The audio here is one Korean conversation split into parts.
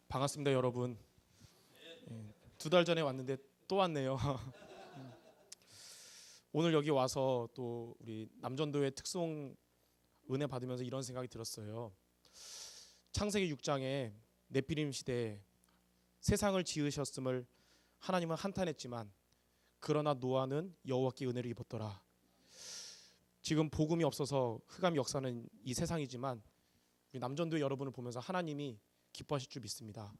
반갑습니다, 여러분. 2달 전에 왔는데 또 왔네요. 오늘 여기 와서 또 우리 남전도의 특송 은혜 받으면서 이런 생각이 들었어요. 창세기 6장에 네피림 시대에 세상을 지으셨음을 하나님은 한탄했지만 그러나 노아는 여호와께 은혜를 입었더라. 지금 복음이 없어서 흑암이 역사는 이 세상이지만 우리 남전도의 여러분을 보면서 하나님이 기뻐하실 줄 믿습니다.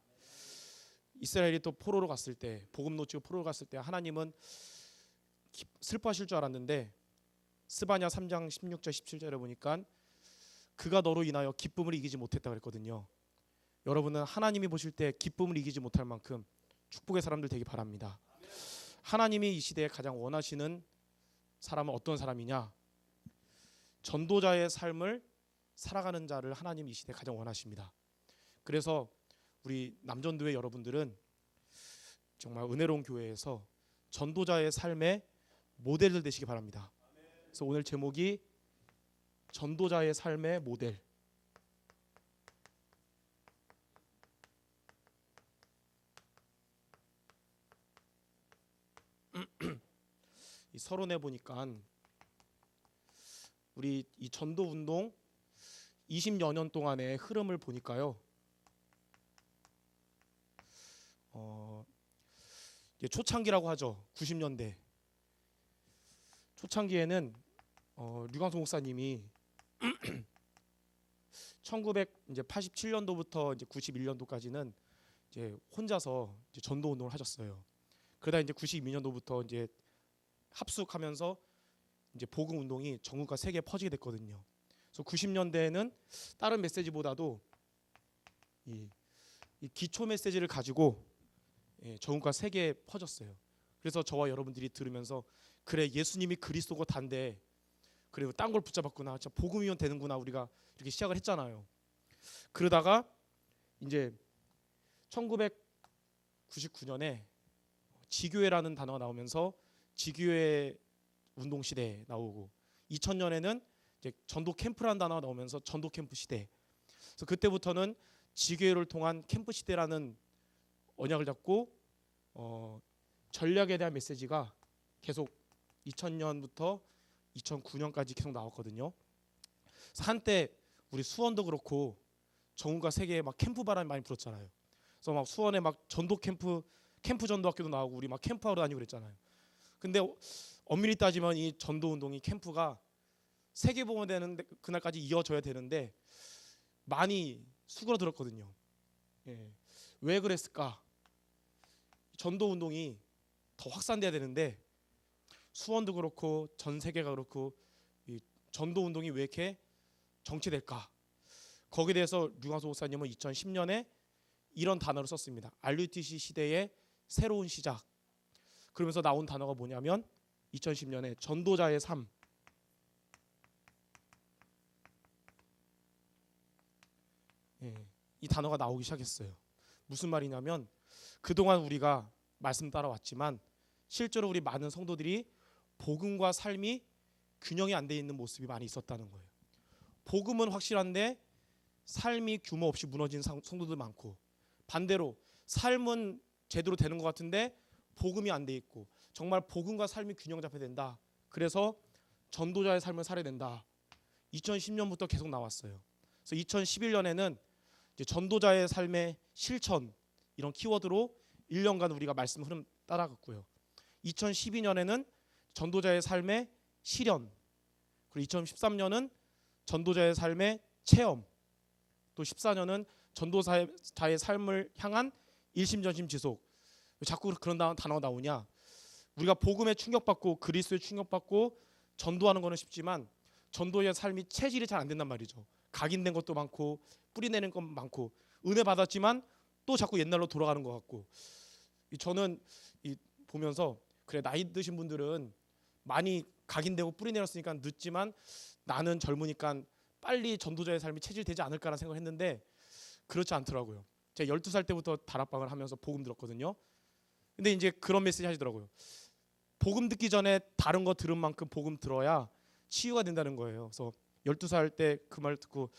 이스라엘이 또 포로로 갔을 때, 복음 놓치고 포로로 갔을 때 하나님은 슬퍼하실 줄 알았는데 스바냐 3장 16절 17절에 보니까 그가 너로 인하여 기쁨을 이기지 못했다 그랬거든요. 여러분은 하나님이 보실 때 기쁨을 이기지 못할 만큼 축복의 사람들 되기 바랍니다. 하나님이 이 시대에 가장 원하시는 사람은 어떤 사람이냐? 전도자의 삶을 살아가는 자를 하나님이 이 시대에 가장 원하십니다. 그래서 우리 남전도의 여러분들은 정말 은혜로운 교회에서 전도자의 삶의 모델들 되시기 바랍니다. 그래서 오늘 제목이 전도자의 삶의 모델. 이 서론에 보니까 우리 이 전도 운동 20여 년 동안의 흐름을 보니까요. 초창기라고 하죠. 90년대. 초창기에는 류광수 목사님이 1987년도부터 이제 91년도까지는 이제 혼자서 이제 전도 운동을 하셨어요. 그러다 이제 92년도부터 이제 합숙하면서 이제 복음 운동이 전국과 세계에 퍼지게 됐거든요. 그래서 90년대에는 다른 메시지보다도 이 기초 메시지를 가지고 전국과 세계에 퍼졌어요. 그래서 저와 여러분들이 들으면서 그래 예수님이 그리스도고 단데 그리고 딴 걸 붙잡았구나, 진짜 복음이면 되는구나, 우리가 이렇게 시작을 했잖아요. 그러다가 이제 1999년에 지교회라는 단어가 나오면서 지교회 운동 시대에 나오고 2000년에는 이제 전도 캠프라는 단어가 나오면서 전도 캠프 시대. 그래서 그때부터는 지교회를 통한 캠프 시대라는 언약을 잡고 전략에 대한 메시지가 계속 2000년부터 2009년까지 계속 나왔거든요. 그래서 한때 우리 수원도 그렇고 전국과 세계에 막 캠프 바람이 많이 불었잖아요. 그래서 막 수원에 막 전도 캠프 전도학교도 나오고 우리 막 캠프하러 다니고 그랬잖아요. 근데 엄밀히 따지면 이 전도 운동이 캠프가 세계복음화 되는 그날까지 이어져야 되는데 많이 수그러들었거든요. 왜 그랬을까? 전도 운동이 더 확산돼야 되는데 수원도 그렇고 전 세계가 그렇고 이 전도 운동이 왜 이렇게 정체될까? 거기에 대해서 류광수 목사님은 2010년에 이런 단어를 썼습니다. RUTC 시대의 새로운 시작. 그러면서 나온 단어가 뭐냐면 2010년에 전도자의 삶. 이 단어가 나오기 시작했어요. 무슨 말이냐면 그동안 우리가 말씀 따라왔지만 실제로 우리 많은 성도들이 복음과 삶이 균형이 안 돼 있는 모습이 많이 있었다는 거예요. 복음은 확실한데 삶이 규모 없이 무너진 성도들 많고, 반대로 삶은 제대로 되는 것 같은데 복음이 안 돼 있고, 정말 복음과 삶이 균형 잡혀야 된다. 그래서 전도자의 삶을 살아야 된다. 2010년부터 계속 나왔어요. 그래서 2011년에는 이제 전도자의 삶의 실천 이런 키워드로 1년간 우리가 말씀 흐름 따라갔고요. 2012년에는 전도자의 삶의 실현, 그리고 2013년은 전도자의 삶의 체험, 또 14년은 전도자의 삶을 향한 일심전심 지속. 자꾸 그런 단어가 나오냐? 우리가 복음에 충격받고 그리스도에 충격받고 전도하는 거는 쉽지만 전도의 삶이 체질이 잘 안 된단 말이죠. 각인된 것도 많고 뿌리내는 것 많고 은혜 받았지만 또 자꾸 옛날로 돌아가는 것 같고. 저는 보면서 그래 나이 드신 분들은 많이 각인되고 뿌리내렸으니까 늦지만 나는 젊으니까 빨리 전도자의 삶이 체질되지 않을까라는 생각을 했는데 그렇지 않더라고요. 제가 12살 때부터 다락방을 하면서 복음 들었거든요. 근데 이제 그런 메시지 하시더라고요. 복음 듣기 전에 다른 거 들은 만큼 복음 들어야 치유가 된다는 거예요. 그래서 12살 때 그 말 듣고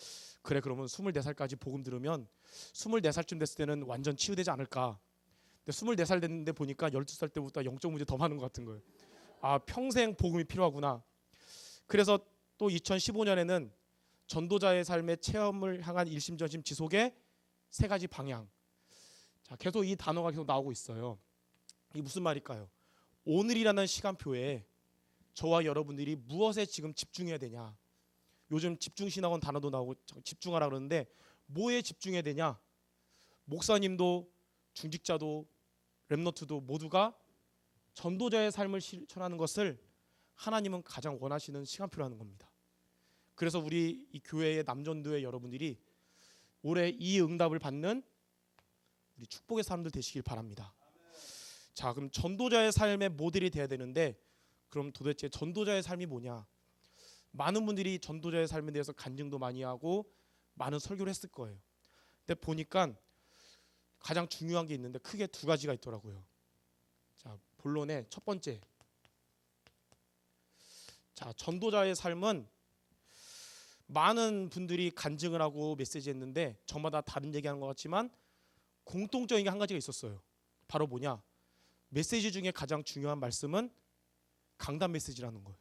그래 그러면 24살까지 복음 들으면 24살쯤 됐을 때는 완전 치유되지 않을까. 근데 24살 됐는데 보니까 12살 때보다 영적 문제 더 많은 것 같은 거예요. 아, 평생 복음이 필요하구나. 그래서 또 2015년에는 전도자의 삶의 체험을 향한 일심전심 지속의 세 가지 방향. 자, 계속 이 단어가 계속 나오고 있어요. 이게 무슨 말일까요? 오늘이라는 시간표에 저와 여러분들이 무엇에 지금 집중해야 되냐. 요즘 집중신학원 단어도 나오고 집중하라 그러는데 뭐에 집중해야 되냐. 목사님도 중직자도 렘너트도 모두가 전도자의 삶을 실천하는 것을 하나님은 가장 원하시는 시간표라는 겁니다. 그래서 우리 이 교회의 남전도의 여러분들이 올해 이 응답을 받는 우리 축복의 사람들 되시길 바랍니다. 자, 그럼 전도자의 삶의 모델이 돼야 되는데 그럼 도대체 전도자의 삶이 뭐냐? 많은 분들이 전도자의 삶에 대해서 간증도 많이 하고 많은 설교를 했을 거예요. 근데 보니까 가장 중요한 게 있는데 크게 두 가지가 있더라고요. 자, 본론의 첫 번째. 자, 전도자의 삶은 많은 분들이 간증을 하고 메시지했는데 저마다 다른 얘기하는 것 같지만 공통적인 게 한 가지가 있었어요. 바로 뭐냐? 메시지 중에 가장 중요한 말씀은 강단 메시지라는 거예요.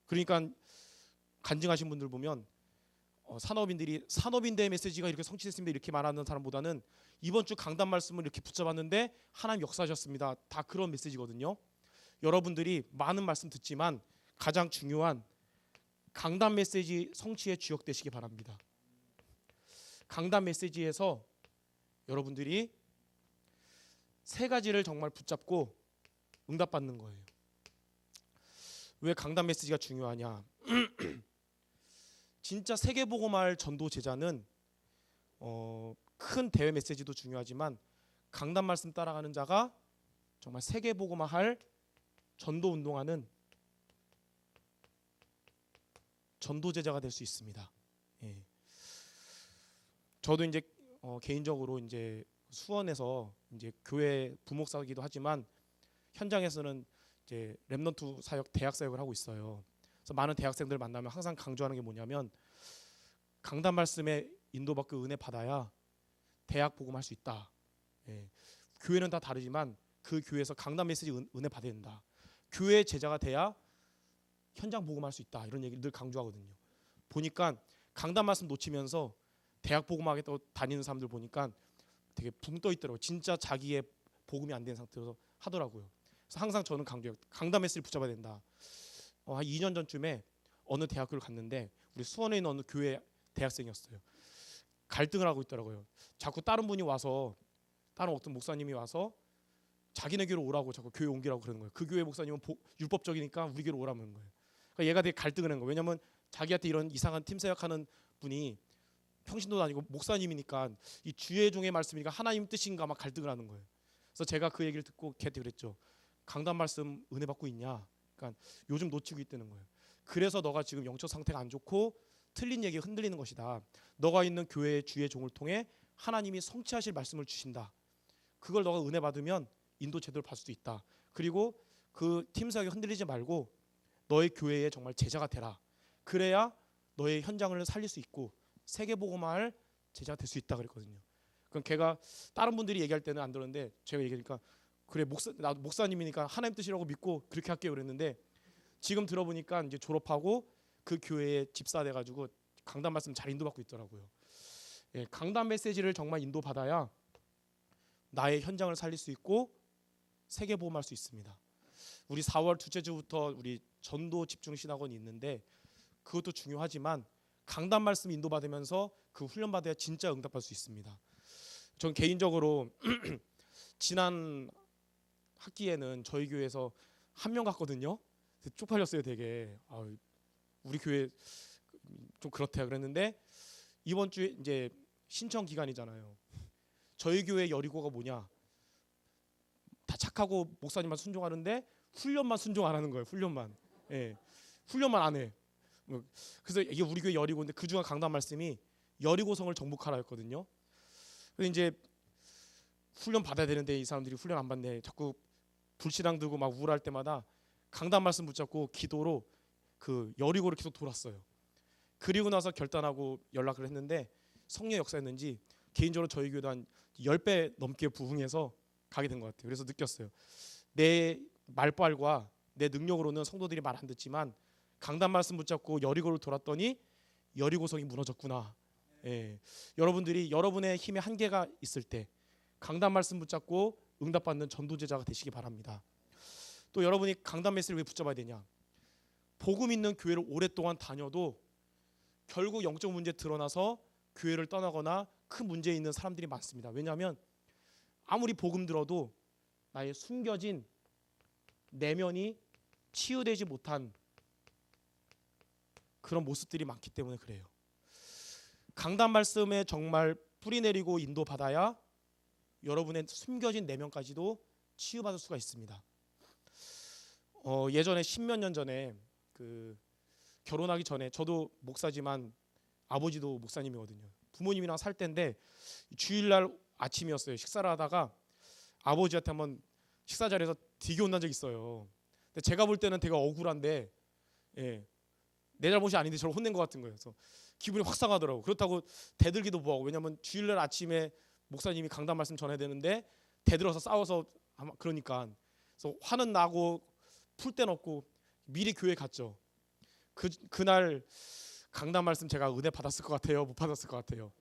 그러니까 간증하신 분들 보면 산업인들이 산업인대의 메시지가 이렇게 성취됐습니다 이렇게 말하는 사람보다는 이번 주 강단 말씀을 이렇게 붙잡았는데 하나님 역사하셨습니다. 다 그런 메시지거든요. 여러분들이 많은 말씀 듣지만 가장 중요한 강단 메시지 성취에 주역되시기 바랍니다. 강단 메시지에서 여러분들이 세 가지를 정말 붙잡고 응답받는 거예요. 왜 강단 메시지가 중요하냐? 진짜 세계복음할 전도 제자는 큰 대회 메시지도 중요하지만 강단 말씀 따라가는 자가 정말 세계복음할 전도 운동하는 전도 제자가 될 수 있습니다. 예. 저도 이제 개인적으로 이제 수원에서 이제 교회 부목사기도 하지만 현장에서는 이제 렘넌트 사역, 대학 사역을 하고 있어요. 그래서 많은 대학생들 만나면 항상 강조하는 게 뭐냐면 강단 말씀에 인도받고 은혜 받아야 대학 복음할 수 있다. 예. 교회는 다 다르지만 그 교회에서 강단 메시지 은혜 받아야 된다. 교회 제자가 돼야 현장 복음할 수 있다. 이런 얘기를 늘 강조하거든요. 보니까 강단 말씀 놓치면서 대학 복음하겠다고 다니는 사람들 보니까 되게 붕 떠 있더라고요. 진짜 자기의 복음이 안 된 상태로 하더라고요. 그래서 항상 저는 강조해요. 강단 메시지를 붙잡아야 된다. 한 2년 전쯤에 어느 대학교를 갔는데 우리 수원에 있는 어느 교회 대학생이었어요. 갈등을 하고 있더라고요. 자꾸 다른 분이 와서 다른 어떤 목사님이 와서 자기네 교회로 오라고 자꾸 교회 옮기라고 그러는 거예요. 그 교회 목사님은 율법적이니까 우리 교회로 오라는 거예요. 그러니까 얘가 되게 갈등을 한 거예요. 왜냐하면 자기한테 이런 이상한 팀 사역하는 분이 평신도도 아니고 목사님이니까 이 주의 종의 말씀이니까 하나님 뜻인가 막 갈등을 하는 거예요. 그래서 제가 그 얘기를 듣고 걔한테 그랬죠. 강단 말씀 은혜 받고 있냐? 그러니까 요즘 놓치고 있다는 거예요. 그래서 너가 지금 영적 상태가 안 좋고 틀린 얘기가 흔들리는 것이다. 너가 있는 교회의 주의 종을 통해 하나님이 성취하실 말씀을 주신다. 그걸 너가 은혜 받으면 인도 제대로 받을 수도 있다. 그리고 그 팀 사역이 흔들리지 말고 너의 교회에 정말 제자가 되라. 그래야 너의 현장을 살릴 수 있고 세계복음할 제자가 될 수 있다 그랬거든요. 그럼 걔가 다른 분들이 얘기할 때는 안 들었는데 제가 얘기하니까 그래 나 목사님이니까 하나님 뜻이라고 믿고 그렇게 할게요 그랬는데 지금 들어보니까 이제 졸업하고 그 교회에 집사 돼가지고 강단 말씀 잘 인도받고 있더라고요. 예, 강단 메시지를 정말 인도받아야 나의 현장을 살릴 수 있고 세계복음할 수 있습니다. 우리 4월 둘째 주부터 우리 전도 집중 신학원이 있는데 그것도 중요하지만 강단 말씀 인도받으면서 그 훈련 받아야 진짜 응답할 수 있습니다. 전 개인적으로 지난 학기에는 저희 교회에서 한 명 갔거든요. 쪽팔렸어요, 되게. 우리 교회 좀 그렇대요. 그랬는데 이번 주에 이제 신청 기간이잖아요. 저희 교회 여리고가 뭐냐? 다 착하고 목사님만 순종하는데 훈련만 순종 안 하는 거예요. 훈련만. 예. 훈련만 안 해. 그래서 이게 우리 교회 여리고인데 그 중에 강단 말씀이 여리고성을 정복하라였거든요. 그래서 이제 훈련 받아야 되는데 이 사람들이 훈련 안 받네. 자꾸 불신앙 들고 막 우울할 때마다 강단 말씀 붙잡고 기도로 그 여리고를 계속 돌았어요. 그리고 나서 결단하고 연락을 했는데 성령 역사였는지 개인적으로 저희 교회도 한 10배 넘게 부흥해서 가게 된 것 같아요. 그래서 느꼈어요. 내 말빨과 내 능력으로는 성도들이 말 안 듣지만 강단 말씀 붙잡고 여리고를 돌았더니 여리고성이 무너졌구나. 예. 여러분들이 여러분의 힘의 한계가 있을 때 강단 말씀 붙잡고 응답받는 전도제자가 되시기 바랍니다. 또 여러분이 강단 메시지를 왜 붙잡아야 되냐? 복음 있는 교회를 오랫동안 다녀도 결국 영적 문제 드러나서 교회를 떠나거나 큰 문제 있는 사람들이 많습니다. 왜냐하면 아무리 복음 들어도 나의 숨겨진 내면이 치유되지 못한 그런 모습들이 많기 때문에 그래요. 강단 말씀에 정말 뿌리 내리고 인도받아야 여러분의 숨겨진 내면까지도 치유받을 수가 있습니다. 예전에 10몇 년 전에 결혼하기 전에 저도 목사지만 아버지도 목사님이거든요. 부모님이랑 살 때인데 주일날 아침이었어요. 식사를 하다가 아버지한테 한번 식사 자리에서 되게 혼난 적이 있어요. 근데 제가 볼 때는 되게 억울한데 내 잘못이 아닌데 저를 혼낸 것 같은 거예요. 그래서 기분이 확 상하더라고. 그렇다고 대들기도 뭐하고, 왜냐면 주일날 아침에 목사님이 강단 말씀 전해야 되는데 대들어서 싸워서 그러니까 그래서 화는 나고 풀 데는 없고 미리 교회 갔죠. 그날 강단 말씀 제가 은혜 받았을 것 같아요? 못 받았을 것 같아요?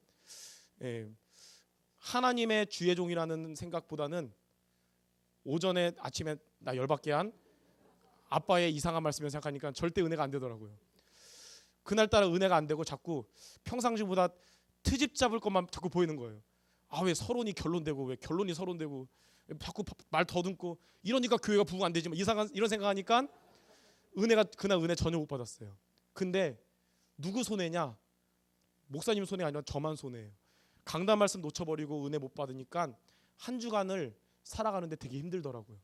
하나님의 주의 종이라는 생각보다는 오전에 아침에 나 열받게 한 아빠의 이상한 말씀을 생각하니까 절대 은혜가 안 되더라고요. 그날따라 은혜가 안 되고 자꾸 평상시보다 트집 잡을 것만 자꾸 보이는 거예요. 왜 서론이 결론되고 왜 결론이 서론되고 자꾸 말 더듬고 이러니까 교회가 부흥 안 되지만 이런 생각하니까 그날 은혜 전혀 못 받았어요. 근데 누구 손해냐? 목사님 손해 아니라 저만 손해예요. 강단 말씀 놓쳐버리고 은혜 못 받으니까 한 주간을 살아가는데 되게 힘들더라고요.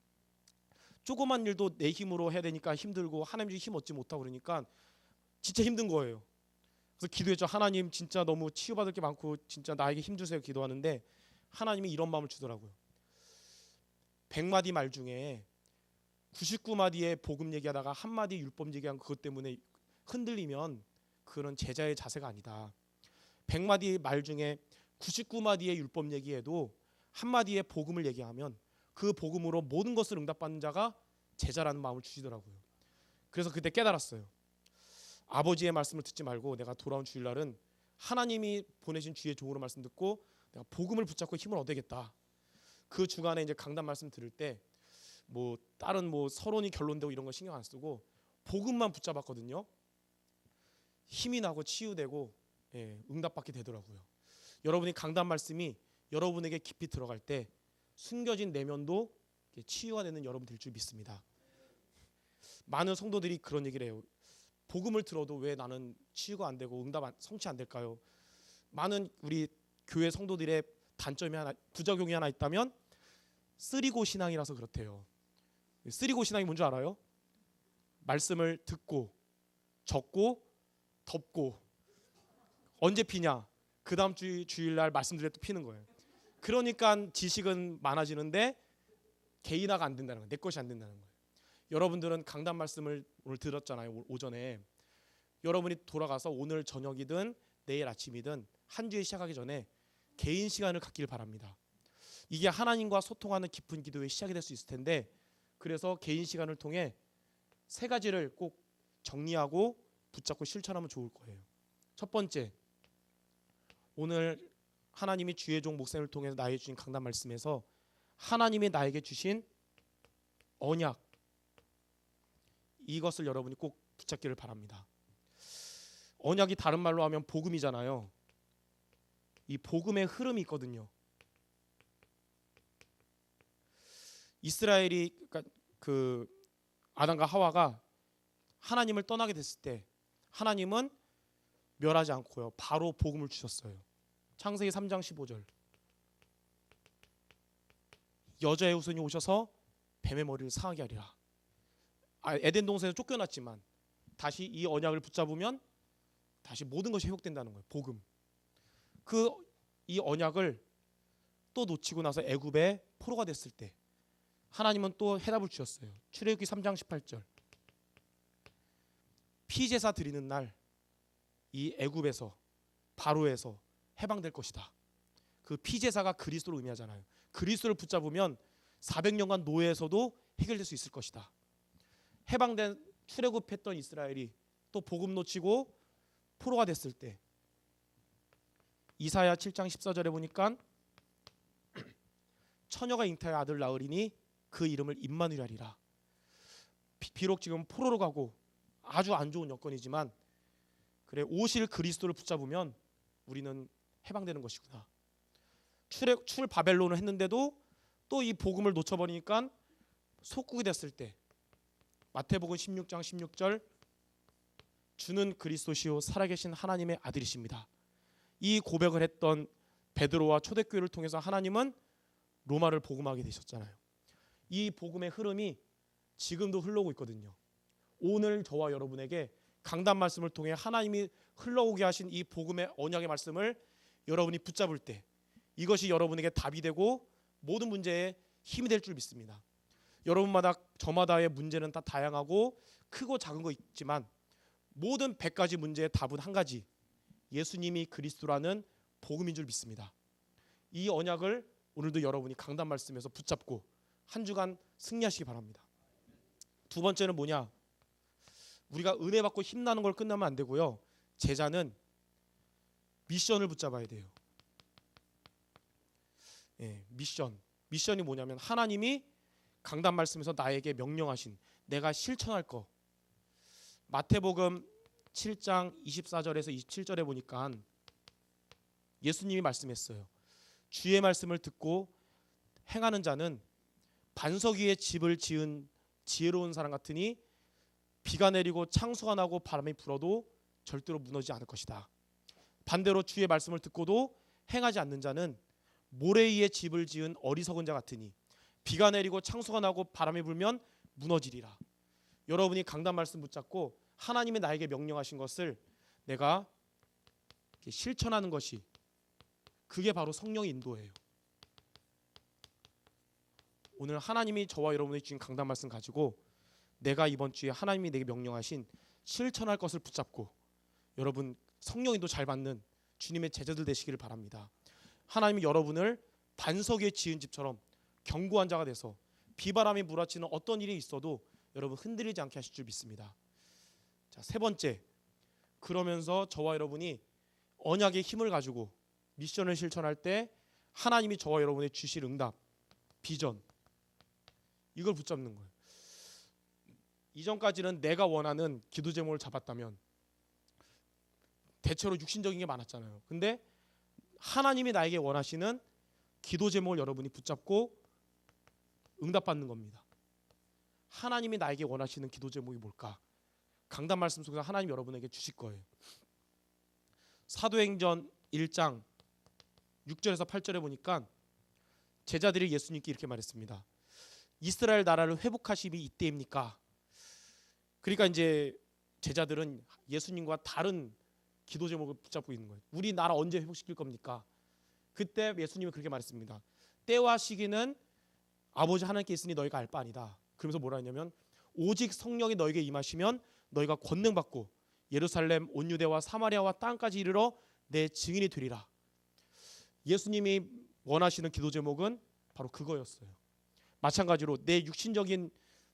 조그만 일도 내 힘으로 해야 되니까 힘들고 하나님 주신 힘 얻지 못하고 그러니까 진짜 힘든 거예요. 그래서 기도했죠. 하나님 진짜 너무 치유받을 게 많고 진짜 나에게 힘 주세요 기도하는데 하나님이 이런 마음을 주더라고요. 100마디 말 중에 99마디의 복음 얘기하다가 한마디 율법 얘기한 그것 때문에 흔들리면 그런 제자의 자세가 아니다. 100마디 말 중에 99마디의 율법 얘기해도 한마디의 복음을 얘기하면 그 복음으로 모든 것을 응답받는 자가 제자라는 마음을 주시더라고요. 그래서 그때 깨달았어요. 아버지의 말씀을 듣지 말고 내가 돌아온 주일날은 하나님이 보내신 주의 종으로 말씀 듣고 내가 복음을 붙잡고 힘을 얻어야겠다. 그 주간에 이제 강단 말씀 들을 때 다른 서론이 결론되고 이런 거 신경 안 쓰고 복음만 붙잡았거든요. 힘이 나고 치유되고 응답받게 되더라고요. 여러분이 강단 말씀이 여러분에게 깊이 들어갈 때 숨겨진 내면도 치유가 되는 여러분 될 줄 믿습니다. 많은 성도들이 그런 얘기를 해요. 복음을 들어도 왜 나는 치유가 안 되고 성취 안 될까요? 많은 우리 교회 성도들의 부작용이 하나 있다면 쓰리고 신앙이라서 그렇대요. 쓰리고 신앙이 뭔지 알아요? 말씀을 듣고 적고 덮고 언제 피냐? 그 다음 주일날 말씀 드려 또 피는 거예요. 그러니까 지식은 많아지는데 개인화가 안 된다는 거예요. 내 것이 안 된다는 거예요. 여러분들은 강단 말씀을 오늘 들었잖아요. 오전에 여러분이 돌아가서 오늘 저녁이든 내일 아침이든 한 주에 시작하기 전에 개인 시간을 갖길 바랍니다. 이게 하나님과 소통하는 깊은 기도의 시작이 될 수 있을 텐데 그래서 개인 시간을 통해 3가지를 꼭 정리하고 붙잡고 실천하면 좋을 거예요. 첫 번째, 오늘 하나님이 주의 종 목사님을 통해서 나에게 주신 강단 말씀에서 하나님이 나에게 주신 언약, 이것을 여러분이 꼭 붙잡기를 바랍니다. 언약이 다른 말로 하면 복음이잖아요. 이 복음의 흐름이 있거든요. 이스라엘이 아담과 하와가 하나님을 떠나게 됐을 때 하나님은 멸하지 않고요. 바로 복음을 주셨어요. 창세기 3장 15절. 여자의 후손이 오셔서 뱀의 머리를 상하게 하리라. 에덴 동산에서 쫓겨났지만 다시 이 언약을 붙잡으면 다시 모든 것이 회복된다는 거예요. 복음. 이 언약을 또 놓치고 나서 애굽에 포로가 됐을 때 하나님은 또 해답을 주셨어요. 출애굽기 3장 18절. 피제사 드리는 날 이 애굽에서 바로에서 해방될 것이다. 그 피제사가 그리스도를 의미하잖아요. 그리스도를 붙잡으면 400년간 노예에서도 해결될 수 있을 것이다. 해방된 출애굽했던 이스라엘이 또 복음 놓치고 포로가 됐을 때 이사야 7장 14절에 보니까 처녀가 잉타의 아들 낳으리니 그 이름을 임마누엘 하리라. 비록 지금 포로로 가고 아주 안 좋은 여건이지만 그래 오실 그리스도를 붙잡으면 우리는 해방되는 것이구나. 출 바벨론을 했는데도 또 이 복음을 놓쳐버리니까 속국이 됐을 때 마태복음 16장 16절 주는 그리스도시요 살아계신 하나님의 아들이십니다. 이 고백을 했던 베드로와 초대교회를 통해서 하나님은 로마를 복음하게 되셨잖아요. 이 복음의 흐름이 지금도 흘러오고 있거든요. 오늘 저와 여러분에게 강단 말씀을 통해 하나님이 흘러오게 하신 이 복음의 언약의 말씀을 여러분이 붙잡을 때 이것이 여러분에게 답이 되고 모든 문제에 힘이 될 줄 믿습니다. 여러분마다 저마다의 문제는 다 다양하고 크고 작은 거 있지만 모든 100가지 문제의 답은 한 가지, 예수님이 그리스도라는 복음인 줄 믿습니다. 이 언약을 오늘도 여러분이 강단 말씀에서 붙잡고 한 주간 승리하시기 바랍니다. 두 번째는 뭐냐? 우리가 은혜 받고 힘나는 걸 끝나면 안 되고요. 제자는 미션을 붙잡아야 돼요. 미션이 뭐냐면 하나님이 강단 말씀에서 나에게 명령하신 내가 실천할 거. 마태복음 7장 24절에서 27절에 보니까 예수님이 말씀했어요. 주의 말씀을 듣고 행하는 자는 반석 위에 집을 지은 지혜로운 사람 같으니 비가 내리고 창수가 나고 바람이 불어도 절대로 무너지지 않을 것이다. 반대로 주의 말씀을 듣고도 행하지 않는 자는 모래 위에 집을 지은 어리석은 자 같으니 비가 내리고 창수가 나고 바람이 불면 무너지리라. 여러분이 강단 말씀 붙잡고 하나님이 나에게 명령하신 것을 내가 실천하는 것이 그게 바로 성령의 인도예요. 오늘 하나님이 저와 여러분이 주신 강단 말씀 가지고 내가 이번 주에 하나님이 내게 명령하신 실천할 것을 붙잡고 여러분 성령 인도 잘 받는 주님의 제자들 되시기를 바랍니다. 하나님이 여러분을 반석 위에 지은 집처럼 견고한 자가 돼서 비바람이 몰아치는 어떤 일이 있어도 여러분 흔들리지 않게 하실 줄 믿습니다. 자, 세 번째, 그러면서 저와 여러분이 언약의 힘을 가지고 미션을 실천할 때 하나님이 저와 여러분의 주실 응답, 비전 이걸 붙잡는 거예요. 이전까지는 내가 원하는 기도 제목을 잡았다면 대체로 육신적인 게 많았잖아요. 근데 하나님이 나에게 원하시는 기도 제목을 여러분이 붙잡고 응답받는 겁니다. 하나님이 나에게 원하시는 기도 제목이 뭘까? 강단 말씀 속에서 하나님 여러분에게 주실 거예요. 사도행전 1장 6절에서 8절에 보니까 제자들이 예수님께 이렇게 말했습니다. 이스라엘 나라를 회복하심이 이때입니까? 그러니까 이제 제자들은 예수님과 다른 기도 제목을 붙잡고 있는 거예요. 우리 나라 언제 회복시킬 겁니까? 그때 예수님은 그렇게 말했습니다. 때와 시기는 아버지 하나님께 있으니 너희가 알 바 아니다. 그러면서 뭐라 했냐면 오직 성령이 너에게 임하시면 너희가 권능 받고 예루살렘 온 유대와 사마리아와 땅까지 이르러 내 증인이 되리라. 예수님이 원하시는 기도 제목은 바로 그거였어요. 마찬가지로 내 육신적인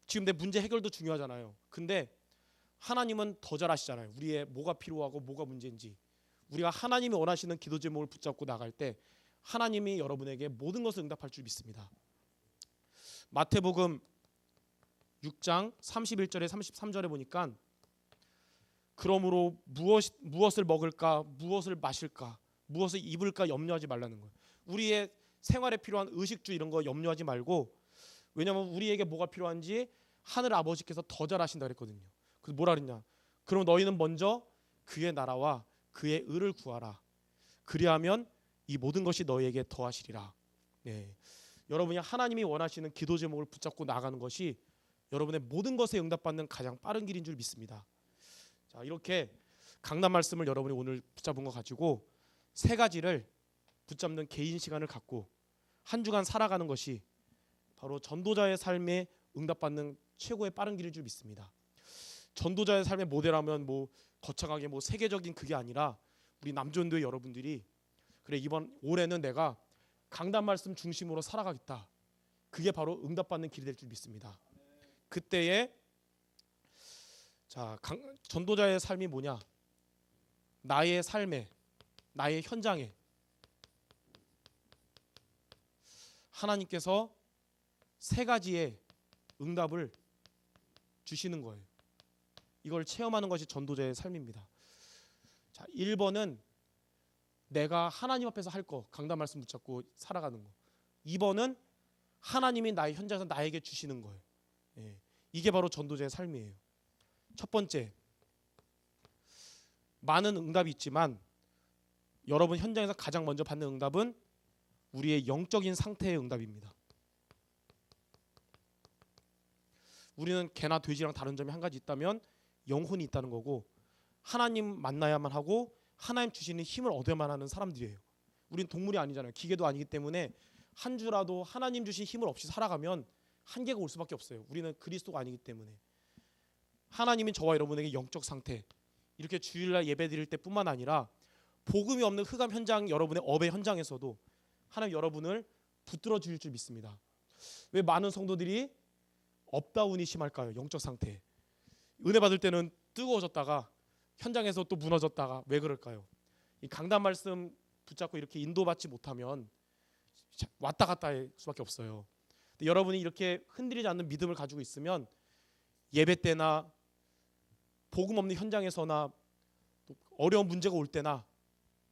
지금 내 문제 해결도 중요하잖아요. 근데 하나님은 더 잘 아시잖아요. 우리의 뭐가 필요하고 뭐가 문제인지. 우리가 하나님이 원하시는 기도 제목을 붙잡고 나갈 때 하나님이 여러분에게 모든 것을 응답할 줄 믿습니다. 마태복음 6장 31절에 33절에 보니까 그러므로 무엇을 먹을까, 무엇을 마실까, 무엇을 입을까 염려하지 말라는 거예요. 우리의 생활에 필요한 의식주 이런 거 염려하지 말고, 왜냐하면 우리에게 뭐가 필요한지 하늘 아버지께서 더 잘 아신다 그랬거든요. 그래서 뭐라 그랬냐? 그럼 너희는 먼저 그의 나라와 그의 의를 구하라. 그리하면 이 모든 것이 너희에게 더하시리라. 네. 여러분이 하나님이 원하시는 기도 제목을 붙잡고 나가는 것이 여러분의 모든 것에 응답받는 가장 빠른 길인 줄 믿습니다. 자, 이렇게 강단 말씀을 여러분이 오늘 붙잡은 거 가지고 세 가지를 붙잡는 개인 시간을 갖고 한 주간 살아가는 것이 바로 전도자의 삶에 응답받는 최고의 빠른 길인 줄 믿습니다. 전도자의 삶의 모델하면 뭐 거창하게 뭐 세계적인 그게 아니라 우리 남전도의 여러분들이 그래 이번 올해는 내가 강단 말씀 중심으로 살아가겠다. 그게 바로 응답받는 길이 될 줄 믿습니다. 그때에 전도자의 삶이 뭐냐? 나의 삶에, 나의 현장에 하나님께서 세 가지의 응답을 주시는 거예요. 이걸 체험하는 것이 전도자의 삶입니다. 자, 1번은 내가 하나님 앞에서 할 거, 강단 말씀 붙잡고 살아가는 거. 2번은 하나님이 나의 현장에서 나에게 주시는 거예요. 예, 이게 바로 전도자의 삶이에요. 첫 번째, 많은 응답이 있지만 여러분 현장에서 가장 먼저 받는 응답은 우리의 영적인 상태의 응답입니다. 우리는 개나 돼지랑 다른 점이 한 가지 있다면 영혼이 있다는 거고, 하나님 만나야만 하고 하나님 주시는 힘을 얻어야만 하는 사람들이에요. 우린 동물이 아니잖아요. 기계도 아니기 때문에 한 주라도 하나님 주신 힘을 없이 살아가면 한계가 올 수밖에 없어요. 우리는 그리스도가 아니기 때문에. 하나님이 저와 여러분에게 영적 상태, 이렇게 주일날 예배 드릴 때뿐만 아니라 복음이 없는 흑암 현장, 여러분의 업의 현장에서도 하나님 여러분을 붙들어 주실 줄 믿습니다. 왜 많은 성도들이 업다운이 심할까요? 영적 상태. 은혜 받을 때는 뜨거워졌다가 현장에서 또 무너졌다가 왜 그럴까요? 이 강단 말씀 붙잡고 이렇게 인도받지 못하면 왔다 갔다 할 수밖에 없어요. 근데 여러분이 이렇게 흔들리지 않는 믿음을 가지고 있으면 예배 때나 복음 없는 현장에서나 또 어려운 문제가 올 때나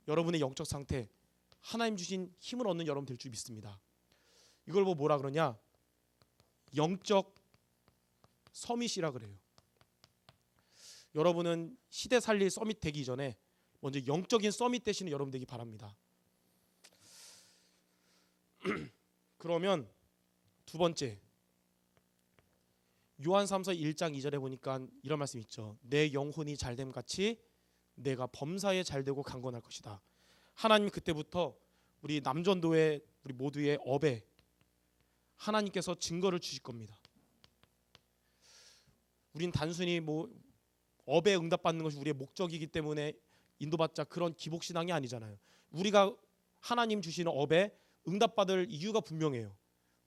여러분의 영적 상태, 하나님 주신 힘을 얻는 여러분 될 줄 믿습니다. 이걸 뭐라 그러냐? 영적 서밋이라 그래요. 여러분은 시대 살릴 서밋 되기 전에 먼저 영적인 서밋 되시는 여러분 되기 바랍니다. 그러면 두 번째, 요한삼서 1장 2절에 보니까 이런 말씀 있죠. 내 영혼이 잘됨 같이 내가 범사에 잘되고 강건할 것이다. 하나님 그때부터 우리 남전도의 우리 모두의 업에 하나님께서 증거를 주실 겁니다. 우린 단순히 뭐 업에 응답받는 것이 우리의 목적이기 때문에 인도받자 그런 기복신앙이 아니잖아요. 우리가 하나님 주시는 업에 응답받을 이유가 분명해요.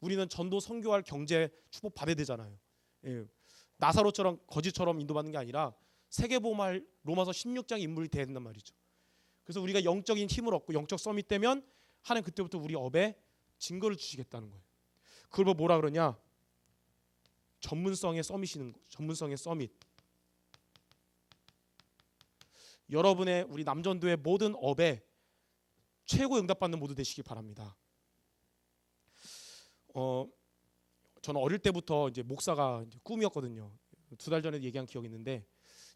우리는 전도 선교할 경제 축복 받아야 되잖아요. 예. 나사로처럼 거지처럼 인도받는 게 아니라 세계복음할 로마서 16장 인물이 돼야 된단 말이죠. 그래서 우리가 영적인 힘을 얻고 영적 서밋 되면 하나님 그때부터 우리 업에 증거를 주시겠다는 거예요. 그걸 뭐라 그러냐? 전문성의 서밋이는 거죠. 전문성의 서밋. 여러분의 우리 남전도의 모든 업에 최고 응답받는 모두 되시기 바랍니다. 저는 어릴 때부터 이제 목사가 이제 꿈이었거든요. 2달 전에 얘기한 기억이 있는데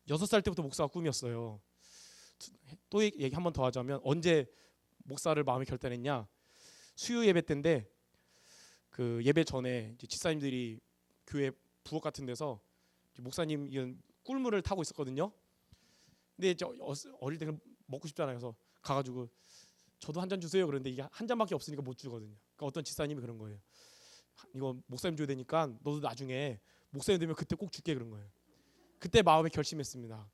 6살 때부터 목사가 꿈이었어요. 또 얘기 한 번 더 하자면 언제 목사를 마음에 결단했냐? 수요 예배 때인데 그 예배 전에 이제 집사님들이 교회 부엌 같은 데서 목사님 이런 꿀물을 타고 있었거든요. 근데 이제 어릴 때 먹고 싶잖아요. 그래서 가가지고 저도 한 잔 주세요. 그런데 이게 한 잔밖에 없으니까 못 주거든요. 그러니까 어떤 집사님이 그런 거예요. 이거 목사님 줘야 되니까 너도 나중에 목사님 되면 그때 꼭 줄게 그런 거예요. 그때 마음에 결심했습니다.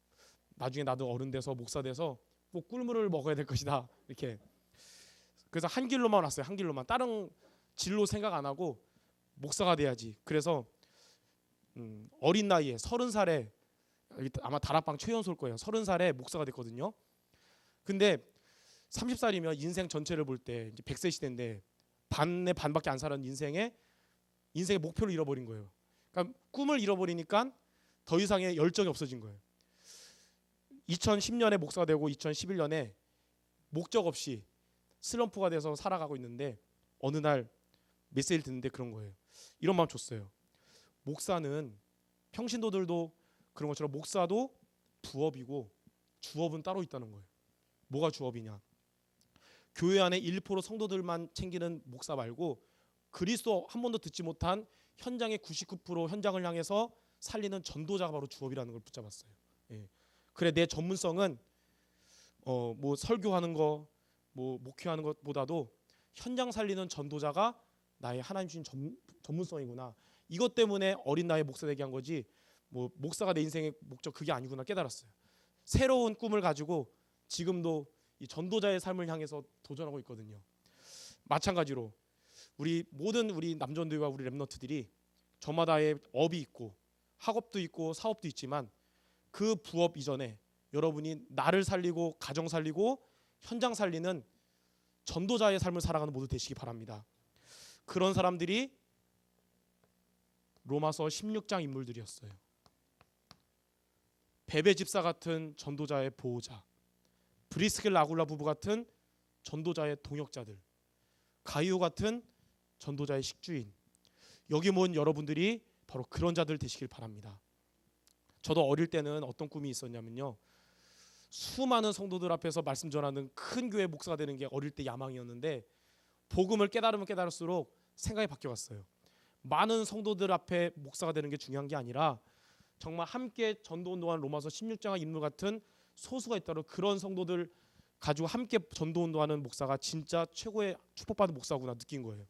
나중에 나도 어른 돼서 목사 돼서 꼭 꿀물을 먹어야 될 것이다. 이렇게. 그래서 한 길로만 왔어요. 한 길로만. 다른 진로 생각 안 하고 목사가 돼야지. 그래서 어린 나이에 30살에 아마 다락방 최연소일 거예요. 30살에 목사가 됐거든요. 근데 30살이면 인생 전체를 볼 때 이제 100세 시대인데 반의 반밖에 안 살은 인생의 목표를 잃어버린 거예요. 그러니까 꿈을 잃어버리니까 더 이상의 열정이 없어진 거예요. 2010년에 목사가 되고 2011년에 목적 없이 슬럼프가 돼서 살아가고 있는데 어느 날 메시지를 듣는데 그런 거예요. 이런 마음 줬어요. 목사는 평신도들도 그런 것처럼 목사도 부업이고 주업은 따로 있다는 거예요. 뭐가 주업이냐? 교회 안에 1% 성도들만 챙기는 목사 말고 그리스도 한 번도 듣지 못한 현장의 99% 현장을 향해서 살리는 전도자가 바로 주업이라는 걸 붙잡았어요. 예. 그래 내 전문성은 뭐 설교하는 거, 뭐 목회하는 것보다도 현장 살리는 전도자가 나의 하나님 주신 전문성이구나. 이것 때문에 어린 나이에 목사 되게 한 거지. 뭐 목사가 내 인생의 목적 그게 아니구나 깨달았어요. 새로운 꿈을 가지고 지금도 이 전도자의 삶을 향해서 도전하고 있거든요. 마찬가지로 우리 모든 우리 남전도회와 우리 랩런트들이 저마다의 업이 있고 학업도 있고 사업도 있지만 그 부업 이전에 여러분이 나를 살리고 가정 살리고 현장 살리는 전도자의 삶을 살아가는 모두 되시기 바랍니다. 그런 사람들이 로마서 16장 인물들이었어요. 베베 집사 같은 전도자의 보호자, 브리스겔 아굴라 부부 같은 전도자의 동역자들, 가이오 같은 전도자의 식주인, 여기 모인 여러분들이 바로 그런 자들 되시길 바랍니다. 저도 어릴 때는 어떤 꿈이 있었냐면요, 수많은 성도들 앞에서 말씀 전하는 큰 교회 목사가 되는 게 어릴 때 야망이었는데 복음을 깨달으면 깨달을수록 생각이 바뀌어갔어요. 많은 성도들 앞에 목사가 되는 게 중요한 게 아니라 정말 함께 전도운동한 로마서 16장 인물 같은 소수가 있다로 그런 성도들 가지고 함께 전도운동하는 목사가 진짜 최고의 축복받은 목사구나 느낀 거예요.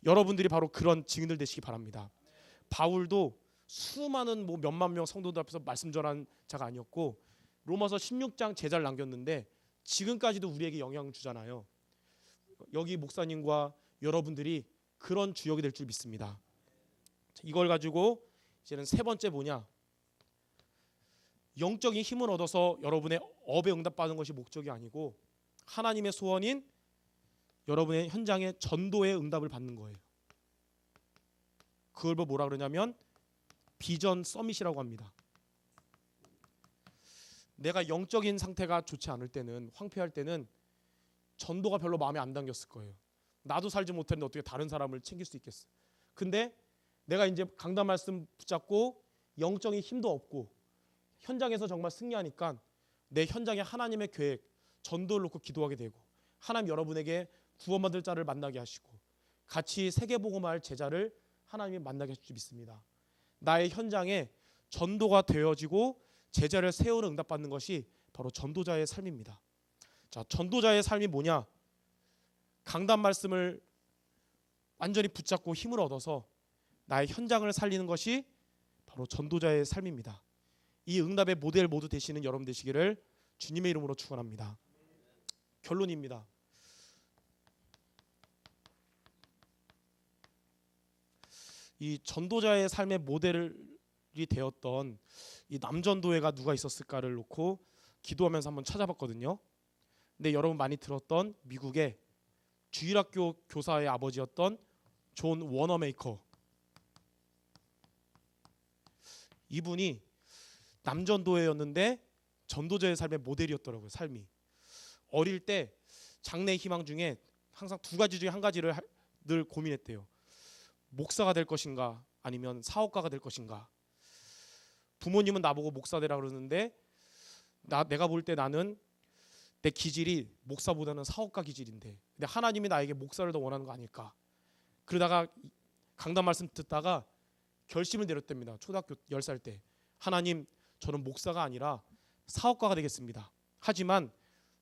여러분들이 바로 그런 증인들 되시기 바랍니다. 바울도 수많은 뭐 몇만 명 성도들 앞에서 말씀 전한 자가 아니었고 로마서 16장 제자를 남겼는데 지금까지도 우리에게 영향을 주잖아요. 여기 목사님과 여러분들이 그런 주역이 될 줄 믿습니다. 이걸 가지고 이제는 세 번째 뭐냐, 영적인 힘을 얻어서 여러분의 업에 응답받는 것이 목적이 아니고 하나님의 소원인 여러분의 현장의 전도의 응답을 받는 거예요. 그걸 뭐라 그러냐면 비전 서밋이라고 합니다. 내가 영적인 상태가 좋지 않을 때는, 황폐할 때는 전도가 별로 마음에 안 당겼을 거예요. 나도 살지 못했는데 어떻게 다른 사람을 챙길 수 있겠어. 근데 내가 이제 강단 말씀 붙잡고 영적인 힘도 없고 현장에서 정말 승리하니까 내 현장에 하나님의 계획, 전도를 놓고 기도하게 되고 하나님 여러분에게 구원받을 자를 만나게 하시고 같이 세계복음할 제자를 하나님이 만나게 하실 줄 믿습니다. 나의 현장에 전도가 되어지고 제자를 세우는 응답받는 것이 바로 전도자의 삶입니다. 자, 전도자의 삶이 뭐냐? 강단 말씀을 완전히 붙잡고 힘을 얻어서 나의 현장을 살리는 것이 바로 전도자의 삶입니다. 이 응답의 모델 모두 되시는 여러분 되시기를 주님의 이름으로 축원합니다. 결론입니다. 이 전도자의 삶의 모델이 되었던 이 남전도회가 누가 있었을까를 놓고 기도하면서 한번 찾아봤거든요. 근데 여러분 많이 들었던 미국의 주일학교 교사의 아버지였던 존 워너메이커, 이분이 남전도회였는데 전도자의 삶의 모델이었더라고요. 삶이 어릴 때 장래의 희망 중에 항상 두 가지 중에 한 가지를 늘 고민했대요. 목사가 될 것인가 아니면 사업가가 될 것인가. 부모님은 나보고 목사 되라 그러는데 내가 볼 때 나는 내 기질이 목사보다는 사업가 기질인데 근데 하나님이 나에게 목사를 더 원하는 거 아닐까. 그러다가 강단 말씀 듣다가 결심을 내렸답니다. 초등학교 10살 때. 하나님, 저는 목사가 아니라 사업가가 되겠습니다. 하지만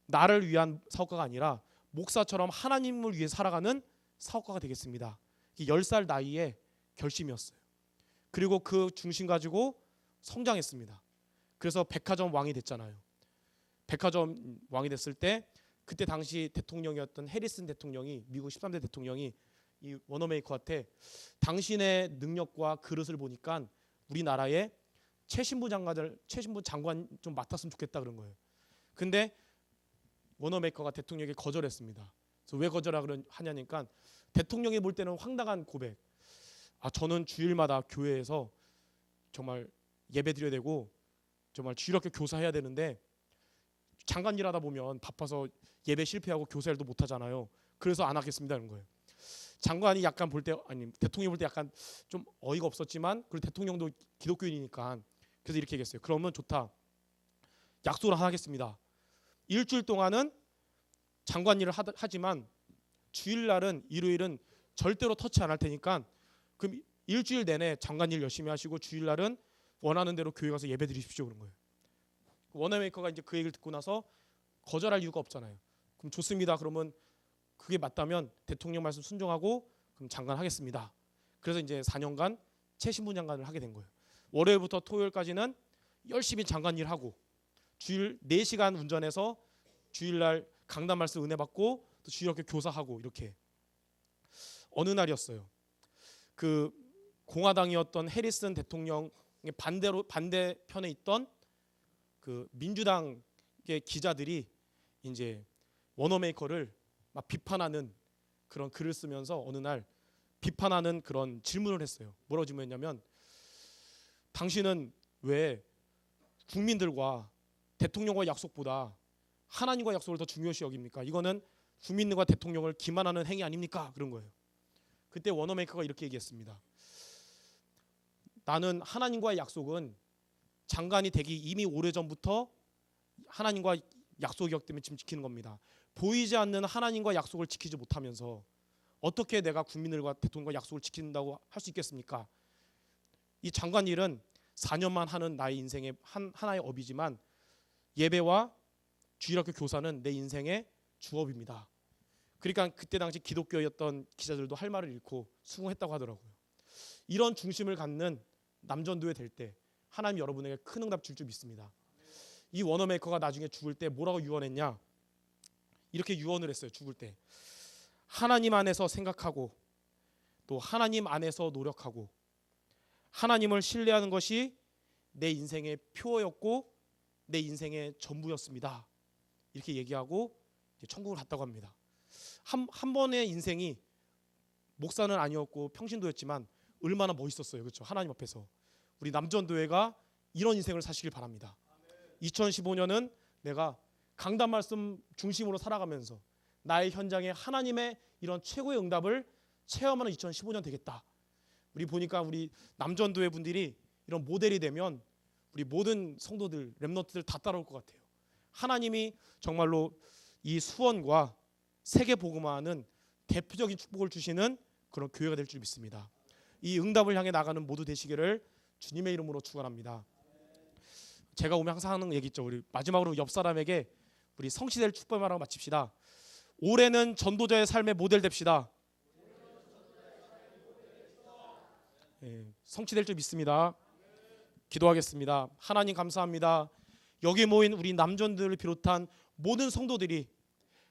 나를 위한 사업가가 아니라 목사처럼 하나님을 위해 살아가는 사업가가 되겠습니다. 10살 나이에 결심이었어요. 그리고 그 중심 가지고 성장했습니다. 그래서 백화점 왕이 됐잖아요. 백화점 왕이 됐을 때 그때 당시 대통령이었던 해리슨 대통령이, 미국 13대 대통령이 이 워너메이커한테 당신의 능력과 그릇을 보니까 우리나라의 최신부 장관 좀 맡았으면 좋겠다 그런 거예요. 근데 워너메이커가 대통령에게 거절했습니다. 그래서 왜 거절하냐니까 대통령이 볼 때는 황당한 고백. 저는 주일마다 교회에서 정말 예배드려야 되고 정말 주일학교 교사해야 되는데 장관 일하다 보면 바빠서 예배 실패하고 교사 일도 못 하잖아요. 그래서 안 하겠습니다 그런 거예요. 장관이 약간 볼 때, 아니 대통령이 볼 때 약간 좀 어이가 없었지만 그리고 대통령도 기독교인이니까 그래서 이렇게 얘기했어요. 그러면 좋다. 약속을 하나 하겠습니다. 일주일 동안은 장관 일을 하지만 주일날은 일요일은 절대로 터치 안 할 테니까 그럼 일주일 내내 장관 일 열심히 하시고 주일날은 원하는 대로 교회 가서 예배 드리십시오 그런 거예요. 워너메이커가 이제 그 얘기를 듣고 나서 거절할 이유가 없잖아요. 그럼 좋습니다. 그러면 그게 맞다면 대통령 말씀 순종하고 그럼 장관 하겠습니다. 그래서 이제 4년간 최신부 장관을 하게 된 거예요. 월요일부터 토요일까지는 열심히 장관 일하고 주일 4시간 운전해서 주일날 강단 말씀 은혜 받고 또 주일학교 교사하고 이렇게. 어느 날이었어요. 그 공화당이었던 해리슨 대통령의 반대편에 있던 그 민주당의 기자들이 이제 워너메이커를 막 비판하는 그런 글을 쓰면서 어느 날 비판하는 그런 질문을 했어요. 뭐라고 질문했냐면, 당신은 왜 국민들과 대통령과 약속보다 하나님과 약속을 더 중요시 여깁니까? 이거는 국민들과 대통령을 기만하는 행위 아닙니까? 그런 거예요. 그때 워너메이커가 이렇게 얘기했습니다. 나는 하나님과의 약속은 장관이 되기 이미 오래전부터 하나님과 약속이었기 때문에 지금 지키는 겁니다. 보이지 않는 하나님과 약속을 지키지 못하면서 어떻게 내가 국민들과 대통령과 약속을 지킨다고 할 수 있겠습니까? 이 장관 일은 4년만 하는 나의 인생의 하나의 업이지만 예배와 주일학교 교사는 내 인생의 주업입니다. 그러니까 그때 당시 기독교였던 기자들도 할 말을 잃고 수긍했다고 하더라고요. 이런 중심을 갖는 남전도회 될 때 하나님 여러분에게 큰 응답 줄 줄 믿습니다. 이 워너메이커가 나중에 죽을 때 뭐라고 유언했냐? 이렇게 유언을 했어요. 죽을 때 하나님 안에서 생각하고 또 하나님 안에서 노력하고 하나님을 신뢰하는 것이 내 인생의 표어였고 내 인생의 전부였습니다. 이렇게 얘기하고 이제 천국을 갔다고 합니다. 한 번의 인생이 목사는 아니었고 평신도였지만 얼마나 멋있었어요. 그렇죠? 하나님 앞에서. 우리 남전도회가 이런 인생을 사시길 바랍니다. 2015년은 내가 강단 말씀 중심으로 살아가면서 나의 현장에 하나님의 이런 최고의 응답을 체험하는 2015년 되겠다. 우리 보니까 우리 남전도회 분들이 이런 모델이 되면 우리 모든 성도들, 렘넌트들 다 따라올 것 같아요. 하나님이 정말로 이 수원과 세계 복음화하는 대표적인 축복을 주시는 그런 교회가 될 줄 믿습니다. 이 응답을 향해 나가는 모두 되시기를 주님의 이름으로 축원합니다. 제가 오면 항상 하는 얘기 있죠. 우리 마지막으로 옆 사람에게 우리 성취될 축복을 마칩시다. 올해는 전도자의 삶의 모델 됩시다. 성취될 줄 믿습니다. 기도하겠습니다. 하나님 감사합니다. 여기 모인 우리 남전들을 비롯한 모든 성도들이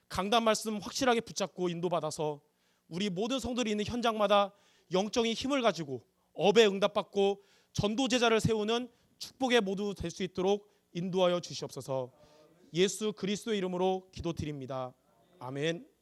강단 말씀 확실하게 붙잡고 인도받아서 우리 모든 성도들이 있는 현장마다 영적인 힘을 가지고 업에 응답받고 전도 제자를 세우는 축복의 모두 될 수 있도록 인도하여 주시옵소서. 예수 그리스도의 이름으로 기도드립니다. 아멘.